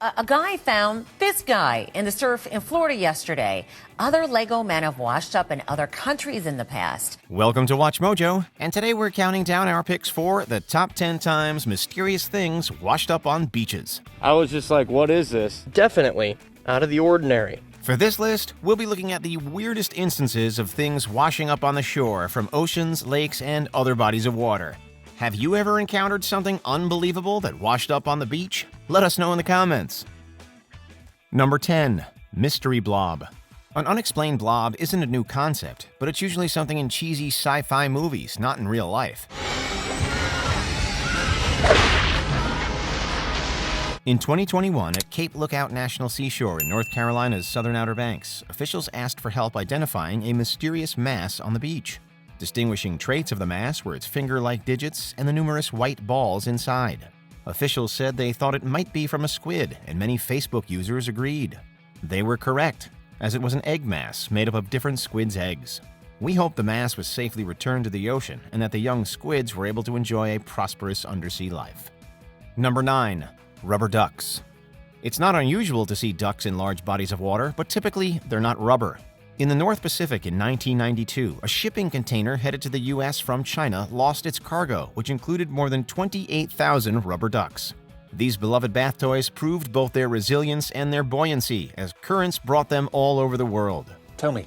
A guy found this guy in the surf in Florida yesterday. Other Lego men have washed up in other countries in the past. Welcome to Watch Mojo, and today we're counting down our picks for the top 10 times mysterious things washed up on beaches. I was just like, what is this? Definitely out of the ordinary. For this list, we'll be looking at the weirdest instances of things washing up on the shore from oceans, lakes, and other bodies of water. Have you ever encountered something unbelievable that washed up on the beach? Let us know in the comments. Number 10. Mystery blob. An unexplained blob isn't a new concept, but it's usually something in cheesy sci-fi movies, not in real life. In 2021, at Cape Lookout National Seashore in North Carolina's southern Outer Banks, officials asked for help identifying a mysterious mass on the beach. Distinguishing traits of the mass were its finger-like digits and the numerous white balls inside. Officials said they thought it might be from a squid, and many Facebook users agreed. They were correct, as it was an egg mass made up of different squids' eggs. We hope the mass was safely returned to the ocean and that the young squids were able to enjoy a prosperous undersea life. Number 9. Rubber ducks. It's not unusual to see ducks in large bodies of water, but typically they're not rubber. In the North Pacific in 1992, a shipping container headed to the U.S. from China lost its cargo, which included more than 28,000 rubber ducks. These beloved bath toys proved both their resilience and their buoyancy, as currents brought them all over the world. Tell me,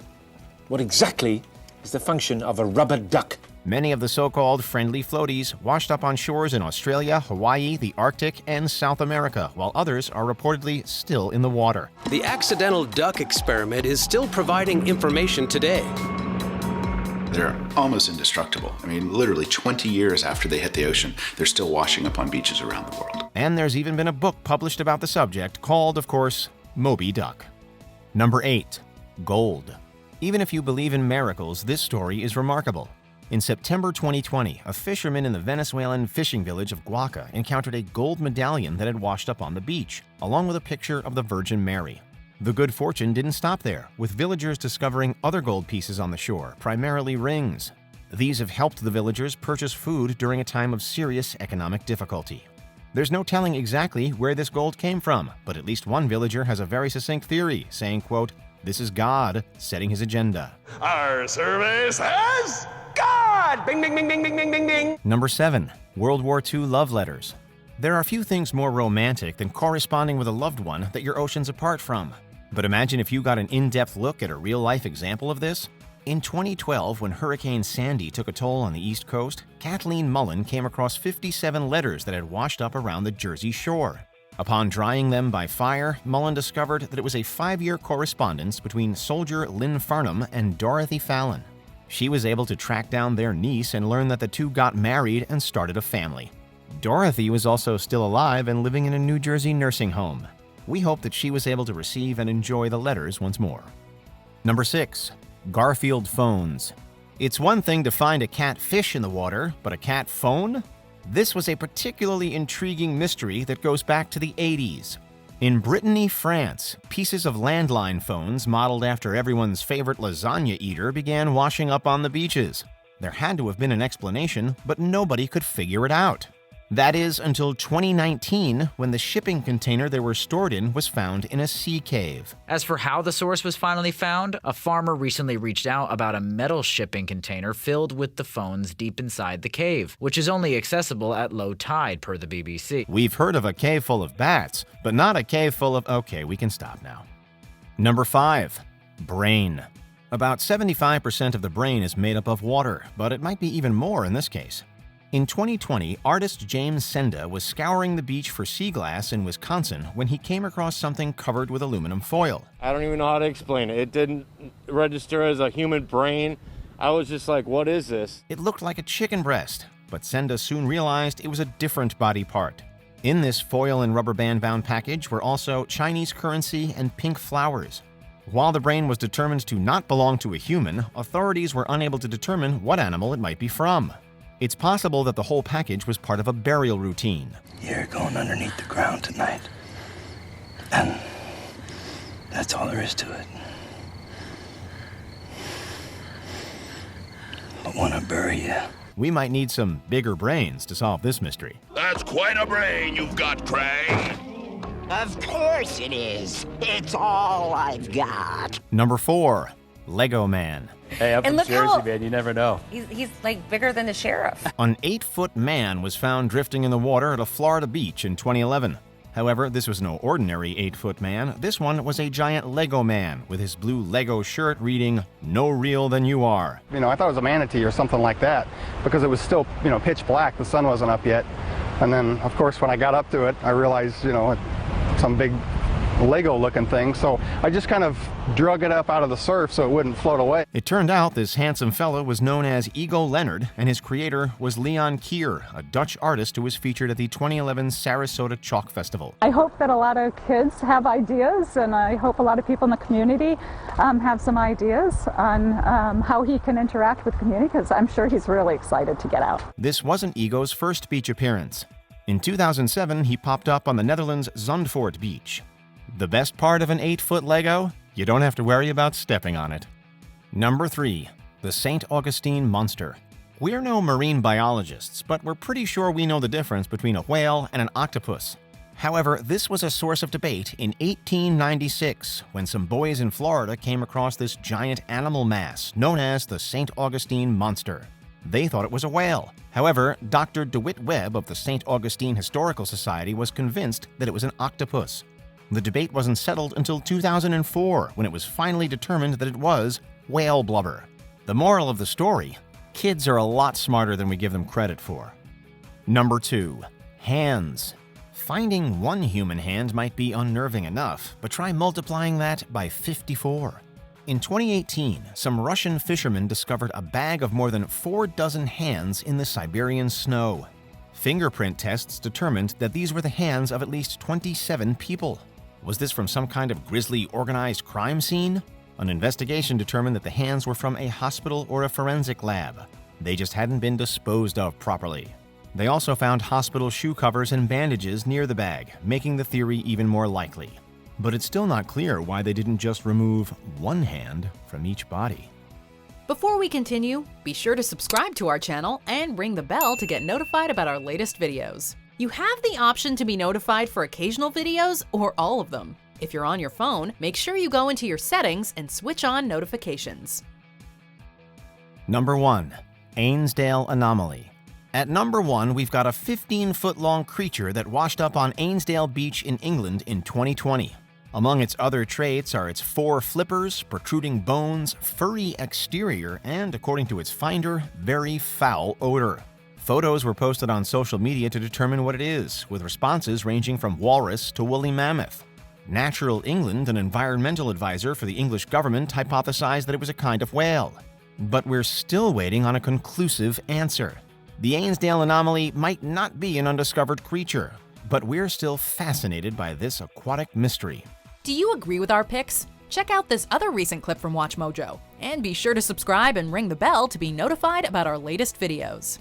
what exactly is the function of a rubber duck? Many of the so-called friendly floaties washed up on shores in Australia, Hawaii, the Arctic, and South America, while others are reportedly still in the water. The accidental duck experiment is still providing information today. They're almost indestructible. I mean, literally 20 years after they hit the ocean, they're still washing up on beaches around the world. And there's even been a book published about the subject called, of course, Moby Duck. Number 8. Gold. Even if you believe in miracles, this story is remarkable. In September 2020, a fisherman in the Venezuelan fishing village of Guaca encountered a gold medallion that had washed up on the beach, along with a picture of the Virgin Mary. The good fortune didn't stop there, with villagers discovering other gold pieces on the shore, primarily rings. These have helped the villagers purchase food during a time of serious economic difficulty. There's no telling exactly where this gold came from, but at least one villager has a very succinct theory, saying, quote, "This is God setting his agenda." Our survey says God! Bing, bing, bing, bing, bing, bing, bing, bing. Number 7. World War II love letters. There are few things more romantic than corresponding with a loved one that you're oceans apart from. But imagine if you got an in-depth look at a real-life example of this. In 2012, when Hurricane Sandy took a toll on the East Coast, Kathleen Mullen came across 57 letters that had washed up around the Jersey Shore. Upon drying them by fire, Mullen discovered that it was a 5-year correspondence between soldier Lynn Farnham and Dorothy Fallon. She was able to track down their niece and learn that the two got married and started a family. Dorothy was also still alive and living in a New Jersey nursing home. We hope that she was able to receive and enjoy the letters once more. Number 6. Garfield phones. It's one thing to find a catfish in the water, but a cat phone? This was a particularly intriguing mystery that goes back to the 80s. In Brittany, France, pieces of landline phones modeled after everyone's favorite lasagna eater began washing up on the beaches. There had to have been an explanation, but nobody could figure it out. That is, until 2019, when the shipping container they were stored in was found in a sea cave. As for how the source was finally found, a farmer recently reached out about a metal shipping container filled with the phones deep inside the cave, which is only accessible at low tide, per the BBC. We've heard of a cave full of bats, but not a cave full of... Okay, we can stop now. Number 5. Brain. About 75% of the brain is made up of water, but it might be even more in this case. In 2020, artist James Senda was scouring the beach for sea glass in Wisconsin when he came across something covered with aluminum foil. I don't even know how to explain it. It didn't register as a human brain. I was just like, what is this? It looked like a chicken breast, but Senda soon realized it was a different body part. In this foil and rubber band-bound package were also Chinese currency and pink flowers. While the brain was determined to not belong to a human, authorities were unable to determine what animal it might be from. It's possible that the whole package was part of a burial routine. You're going underneath the ground tonight. And that's all there is to it. I want to bury you. We might need some bigger brains to solve this mystery. That's quite a brain you've got, Craig. Of course it is. It's all I've got. Number 4, Lego Man. Hey, I'm And from look Jersey, how- man. You never know. He's like bigger than the sheriff. An 8-foot man was found drifting in the water at a Florida beach in 2011. However, this was no ordinary 8-foot man. This one was a giant Lego man with his blue Lego shirt reading, "No real than you are." You know, I thought it was a manatee or something like that because it was still, you know, pitch black. The sun wasn't up yet. And then, of course, when I got up to it, I realized, you know, some big Lego-looking thing. So I just kind of drug it up out of the surf so it wouldn't float away. It turned out this handsome fellow was known as Ego Leonard, and his creator was Leon Kier, a Dutch artist who was featured at the 2011 Sarasota Chalk Festival. I hope that a lot of kids have ideas, and I hope a lot of people in the community have some ideas on how he can interact with the community, because I'm sure he's really excited to get out. This wasn't Ego's first beach appearance. In 2007, he popped up on the Netherlands' Zandvoort beach. The best part of an 8-foot Lego? You don't have to worry about stepping on it. Number 3, the St. Augustine Monster. We're no marine biologists, but we're pretty sure we know the difference between a whale and an octopus. However, this was a source of debate in 1896 when some boys in Florida came across this giant animal mass known as the St. Augustine Monster. They thought it was a whale. However, Dr. DeWitt Webb of the St. Augustine Historical Society was convinced that it was an octopus. The debate wasn't settled until 2004, when it was finally determined that it was whale blubber. The moral of the story: kids are a lot smarter than we give them credit for. Number 2, hands. Finding one human hand might be unnerving enough, but try multiplying that by 54. In 2018, some Russian fishermen discovered a bag of more than 4 dozen hands in the Siberian snow. Fingerprint tests determined that these were the hands of at least 27 people. Was this from some kind of grisly organized crime scene? An investigation determined that the hands were from a hospital or a forensic lab. They just hadn't been disposed of properly. They also found hospital shoe covers and bandages near the bag, making the theory even more likely. But it's still not clear why they didn't just remove one hand from each body. Before we continue, be sure to subscribe to our channel and ring the bell to get notified about our latest videos. You have the option to be notified for occasional videos or all of them. If you're on your phone, make sure you go into your settings and switch on notifications. Number 1, Ainsdale Anomaly. At number 1, we've got a 15-foot-long creature that washed up on Ainsdale Beach in England in 2020. Among its other traits are its 4 flippers, protruding bones, furry exterior, and, according to its finder, very foul odor. Photos were posted on social media to determine what it is, with responses ranging from walrus to woolly mammoth. Natural England, an environmental advisor for the English government, hypothesized that it was a kind of whale. But we're still waiting on a conclusive answer. The Ainsdale Anomaly might not be an undiscovered creature, but we're still fascinated by this aquatic mystery. Do you agree with our picks? Check out this other recent clip from WatchMojo, and be sure to subscribe and ring the bell to be notified about our latest videos.